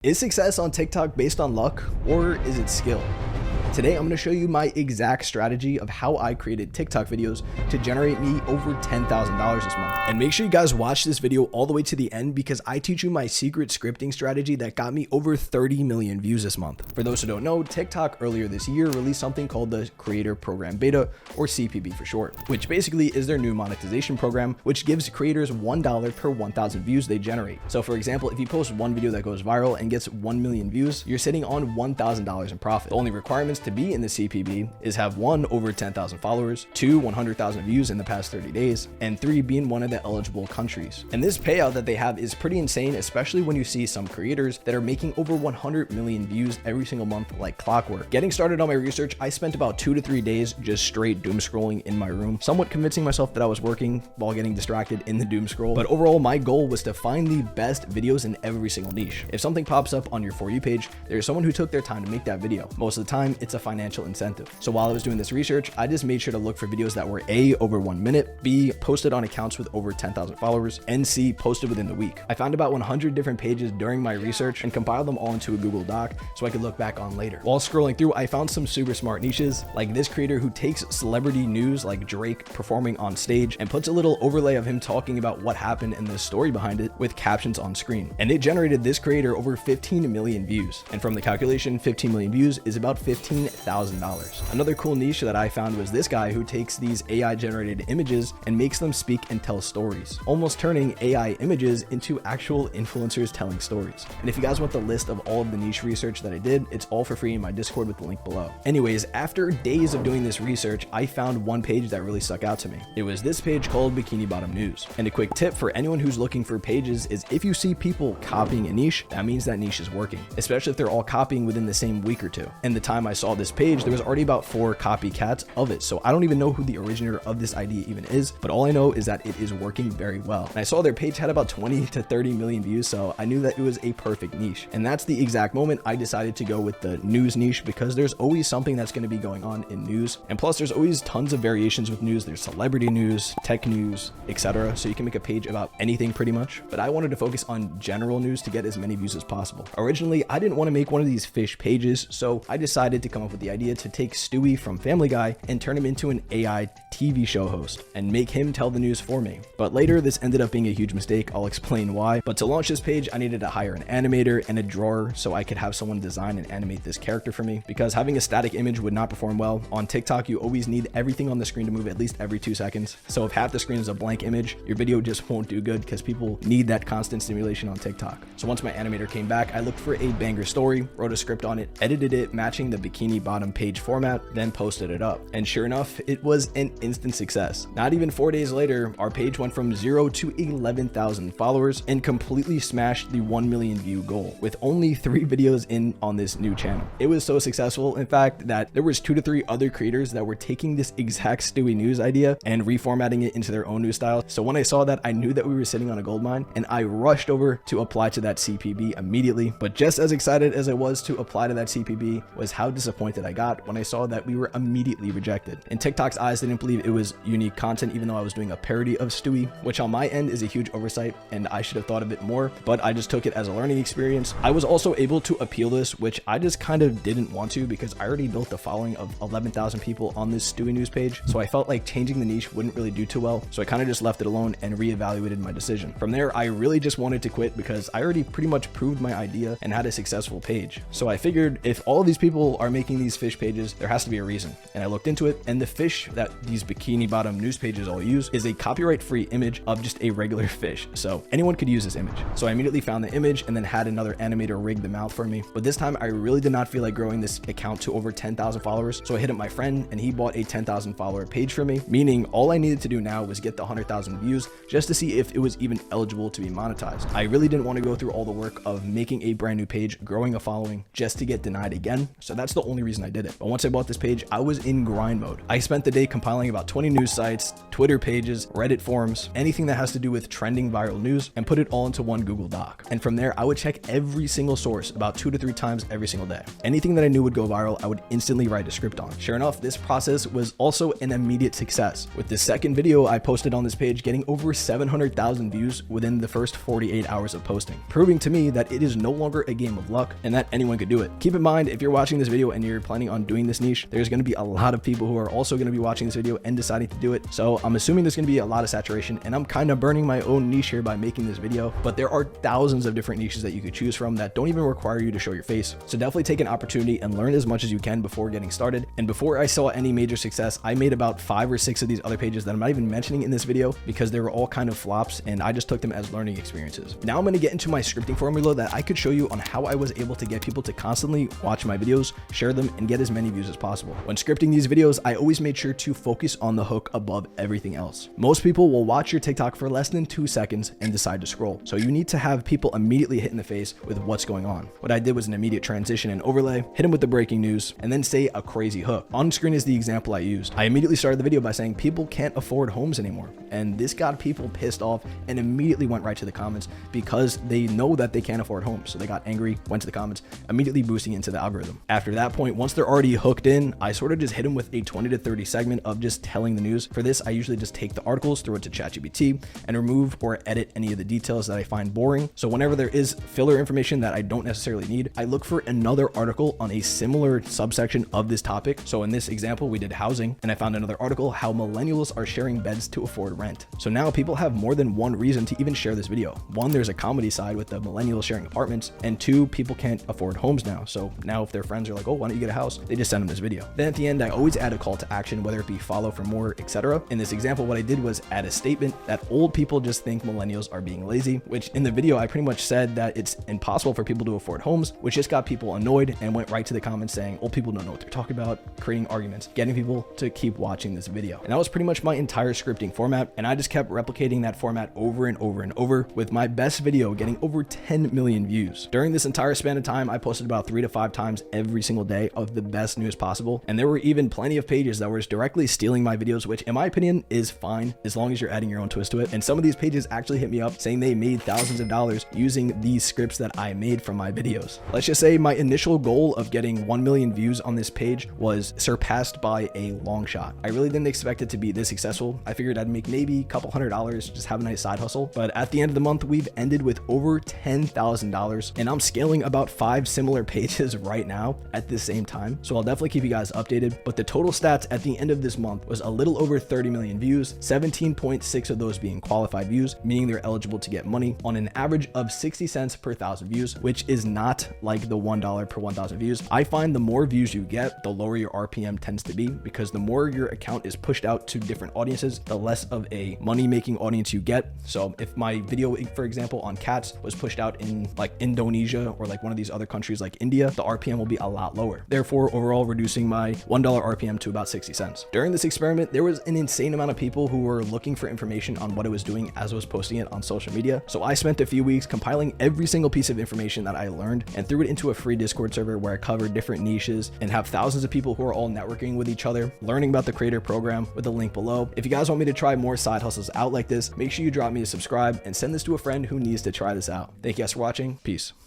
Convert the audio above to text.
Is success on TikTok based on luck, or is it skill? Today, I'm going to show you my exact strategy of how I created TikTok videos to generate me over $10,000 this month. And make sure you guys watch this video all the way to the end because I teach you my secret scripting strategy that got me over 30 million views this month. For those who don't know, TikTok earlier this year released something called the Creator Program Beta, or CPB for short, which basically is their new monetization program, which gives creators $1 per 1,000 views they generate. So for example, if you post one video that goes viral and gets 1 million views, you're sitting on $1,000 in profit. The only requirements to be in the CPB is have 1, over 10,000 followers, 2, 100,000 views in the past 30 days, and 3, be in one of the eligible countries. And this payout that they have is pretty insane, especially when you see some creators that are making over 100 million views every single month like clockwork. Getting started on my research, I spent about 2 to 3 days just straight doom scrolling in my room, somewhat convincing myself that I was working while getting distracted in the doom scroll. But overall, my goal was to find the best videos in every single niche. If something pops up on your For You page, there's someone who took their time to make that video. Most of the time, it's a financial incentive. So while I was doing this research, I just made sure to look for videos that were A, over 1 minute, B, posted on accounts with over 10,000 followers, and C, posted within the week. I found about 100 different pages during my research and compiled them all into a Google Doc so I could look back on later. While scrolling through, I found some super smart niches, like this creator who takes celebrity news like Drake performing on stage and puts a little overlay of him talking about what happened and the story behind it with captions on screen. And it generated this creator over 15 million views. And from the calculation, 15 million views is about $15,000. Another cool niche that I found was this guy who takes these AI generated images and makes them speak and tell stories, almost turning AI images into actual influencers telling stories. And if you guys want the list of all of the niche research that I did, it's all for free in my Discord with the link below. Anyways, after days of doing this research, I found one page that really stuck out to me. It was this page called Bikini Bottom News. And a quick tip for anyone who's looking for pages is if you see people copying a niche, that means that niche is working, especially if they're all copying within the same week or two. And the time I saw this page, there was already about 4 copycats of it. So I don't even know who the originator of this idea even is, but all I know is that it is working very well. And I saw their page had about 20 to 30 million views, so I knew that it was a perfect niche. And that's the exact moment I decided to go with the news niche because there's always something that's going to be going on in news. And plus there's always tons of variations with news. There's celebrity news, tech news, etc. So you can make a page about anything pretty much. But I wanted to focus on general news to get as many views as possible. Originally, I didn't want to make one of these fish pages, so I decided to come up with the idea to take Stewie from Family Guy and turn him into an AI TV show host and make him tell the news for me. But later, this ended up being a huge mistake. I'll explain why. But to launch this page, I needed to hire an animator and a drawer so I could have someone design and animate this character for me, because having a static image would not perform well. On TikTok, you always need everything on the screen to move at least every 2 seconds. So if half the screen is a blank image, your video just won't do good because people need that constant stimulation on TikTok. So once my animator came back, I looked for a banger story, wrote a script on it, edited it matching the Bikini Bottom page format, then posted it up. And sure enough, it was an instant success. Not even 4 days later, our page went from 0 to 11,000 followers and completely smashed the 1 million view goal with only 3 videos in on this new channel. It was so successful, in fact, that there was 2 to 3 other creators that were taking this exact Stewie News idea and reformatting it into their own new style. So when I saw that, I knew that we were sitting on a gold mine, and I rushed over to apply to that CPB immediately. But just as excited as I was to apply to that CPB was how disappointed I got when I saw that we were immediately rejected. In TikTok's eyes, they didn't believe it was unique content, even though I was doing a parody of Stewie, which on my end is a huge oversight and I should have thought of it more, but I just took it as a learning experience. I was also able to appeal this, which I just kind of didn't want to because I already built a following of 11,000 people on this Stewie News page. So I felt like changing the niche wouldn't really do too well. So I kind of just left it alone and reevaluated my decision. From there, I really just wanted to quit because I already pretty much proved my idea and had a successful page. So I figured if all of these people are making these fish pages, there has to be a reason. And I looked into it, and the fish that these Bikini Bottom News pages all use is a copyright-free image of just a regular fish. So anyone could use this image. So I immediately found the image and then had another animator rig the mouth for me. But this time I really did not feel like growing this account to over 10,000 followers. So I hit up my friend and he bought a 10,000 follower page for me, meaning all I needed to do now was get the 100,000 views just to see if it was even eligible to be monetized. I really didn't want to go through all the work of making a brand new page, growing a following just to get denied again. So that's the only reason I did it. But once I bought this page, I was in grind mode. I spent the day compiling about 20 news sites, Twitter pages, Reddit forums, anything that has to do with trending viral news, and put it all into one Google Doc. And from there, I would check every single source about 2 to 3 times every single day. Anything that I knew would go viral, I would instantly write a script on. Sure enough, this process was also an immediate success, with the second video I posted on this page getting over 700,000 views within the first 48 hours of posting, proving to me that it is no longer a game of luck and that anyone could do it. Keep in mind, if you're watching this video and you're planning on doing this niche, there's going to be a lot of people who are also going to be watching this video and deciding to do it. So I'm assuming there's going to be a lot of saturation, and I'm kind of burning my own niche here by making this video, but there are thousands of different niches that you could choose from that don't even require you to show your face. So definitely take an opportunity and learn as much as you can before getting started. And before I saw any major success, I made about 5 or 6 of these other pages that I'm not even mentioning in this video because they were all kind of flops, and I just took them as learning experiences. Now I'm going to get into my scripting formula that I could show you on how I was able to get people to constantly watch my videos, share them, and get as many views as possible. When scripting these videos, I always made sure to focus on the hook above everything else. Most people will watch your TikTok for less than 2 seconds and decide to scroll. So you need to have people immediately hit in the face with what's going on. What I did was an immediate transition and overlay, hit them with the breaking news, and then say a crazy hook. On screen is the example I used. I immediately started the video by saying people can't afford homes anymore. And this got people pissed off and immediately went right to the comments because they know that they can't afford homes. So they got angry, went to the comments, immediately boosting into the algorithm. After that point, once they're already hooked in, I sort of just hit them with a 20 to 30 segment of just telling the news. For this, I usually just take the articles, throw it to ChatGPT, and remove or edit any of the details that I find boring. So whenever there is filler information that I don't necessarily need, I look for another article on a similar subsection of this topic. So in this example, we did housing, and I found another article, how millennials are sharing beds to afford rent. So now people have more than one reason to even share this video. One, there's a comedy side with the millennials sharing apartments, and 2, people can't afford homes now. So now if their friends are like, oh, why don't you get a house? They just send them this video. Then at the end, I always add a call to action, whether it be follow for more, etc. In this example, what I did was add a statement that old people just think millennials are being lazy, which in the video, I pretty much said that it's impossible for people to afford homes, which just got people annoyed and went right to the comments saying old people don't know what they're talking about, creating arguments, getting people to keep watching this video. And that was pretty much my entire scripting format. And I just kept replicating that format over and over and over, with my best video getting over 10 million views. During this entire span of time, I posted about 3 to 5 times every single day of the best news possible. And there were even plenty of pages that were directly stealing my videos, which in my opinion is fine as long as you're adding your own twist to it. And some of these pages actually hit me up saying they made thousands of dollars using these scripts that I made from my videos. Let's just say my initial goal of getting 1 million views on this page was surpassed by a long shot. I really didn't expect it to be this successful. I figured I'd make maybe a couple $100, just have a nice side hustle. But at the end of the month, we've ended with over $10,000, and I'm scaling about 5 similar pages right now at the same time. So I'll definitely keep you guys updated. But the total stats at the end of this month was a little over 30 million views, 17.6 of those being qualified views, meaning they're eligible to get money on an average of 60 cents per 1,000 views, which is not like the $1 per 1,000 views. I find the more views you get, the lower your RPM tends to be, because the more your account is pushed out to different audiences, the less of a money-making audience you get. So if my video, for example, on cats was pushed out in like Indonesia or like one of these other countries like India, the RPM will be a lot lower, therefore overall reducing my $1 RPM to about 60 cents. During this experiment, there was an insane amount of people who were looking for information on what I was doing as I was posting it on social media. So I spent a few weeks compiling every single piece of information that I learned and threw it into a free Discord server where I covered different niches and have thousands of people who are all networking with each other, learning about the creator program with the link below. If you guys want me to try more side hustles out like this, make sure you drop me a subscribe and send this to a friend who needs to try this out. Thank you guys for watching. Peace.